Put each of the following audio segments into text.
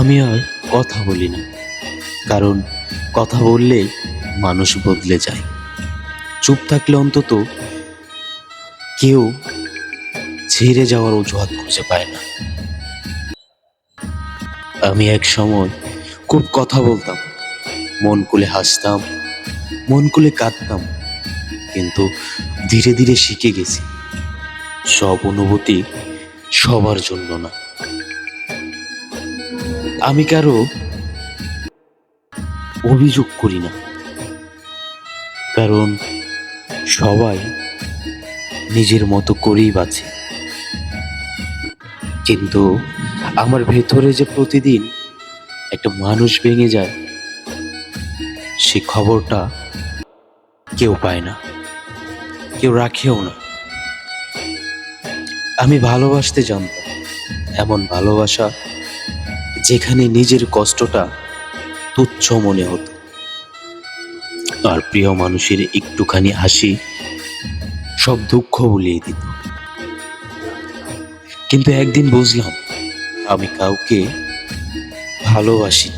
আমি আর কথা বলি না, কারণ কথা বললে মানুষ বদলে যায়। চুপ থাকলে অন্তত কেউ ছেড়ে যাওয়ার অজুহাত খুঁজে পায় না। আমি এক সময় খুব কথা বলতাম, মন খুলে হাসতাম, মন খুলে কাঁদতাম, কিন্তু ধীরে ধীরে শিখে গেছি সব অনুভূতি সবার জন্য না। আমি কারো অভিযোগ করি না, কারণ সবাই নিজের মতো করেই বাঁচে। কিন্তু আমার ভেতরে যে প্রতিদিন একটা মানুষ ভেঙে যায়, সে খবরটা কেউ পায় না, কেউ রাখেও না। আমি ভালোবাসতে জানতাম, এমন ভালোবাসা যেখানে নিজের কষ্টটা তুচ্ছ মনে হতো, আর প্রিয় মানুষের একটুখানি হাসি সব দুঃখ ভুলিয়ে দিত। কিন্তু একদিন বুঝলাম, আমি কাউকে ভালোবাসি,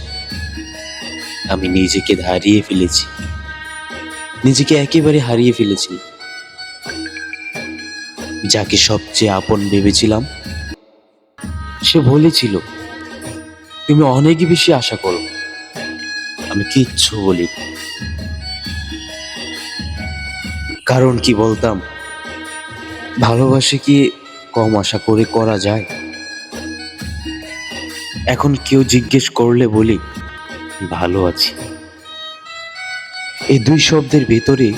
আমি নিজেকে হারিয়ে ফেলেছি, নিজেকে একেবারে হারিয়ে ফেলেছি। যাকে সবচেয়ে আপন ভেবেছিলাম, সে বলেছিল তুমি অনেক বেশি আশা করো। আমি কিচ্ছু বলি, কারণ কি বলতাম, ভালোবাসে কি কম আশা করে করা যায়? এখন কেউ জিজ্ঞেস করলে বলি ভালো আছি। এই দুই শব্দের ভেতরে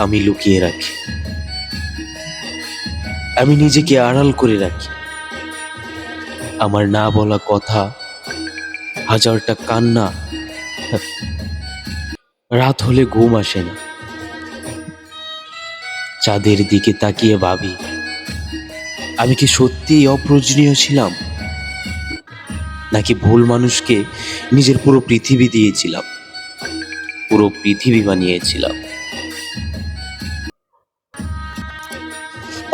আমি লুকিয়ে রাখি, আমি নিজেকে আড়াল করে রাখি। আমার না বলা কথা, হাজারটা কান্না, রাত হলে ঘুম আসে না, চাঁদের দিকে তাকিয়ে ভাবি আমি কি সত্যিই অপ্রয়োজনীয় ছিলাম, নাকি ভুল মানুষকে নিজের পুরো পৃথিবী দিয়েছিলাম, পুরো পৃথিবী বানিয়েছিলাম।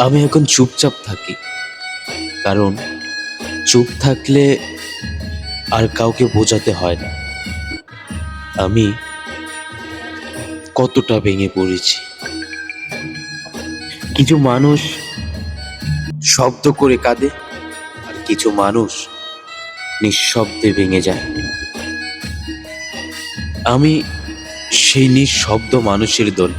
আমি এখন চুপচাপ থাকি, কারণ চুপ থাকলে আর কাউকে বোঝাতে হয় না আমি কতটা ভেঙে পড়েছি। কিছু মানুষ শব্দ করে কাঁদে, আর কিছু মানুষ নিঃশব্দে ভেঙে যায়। আমি সেই নিঃশব্দ মানুষের দল।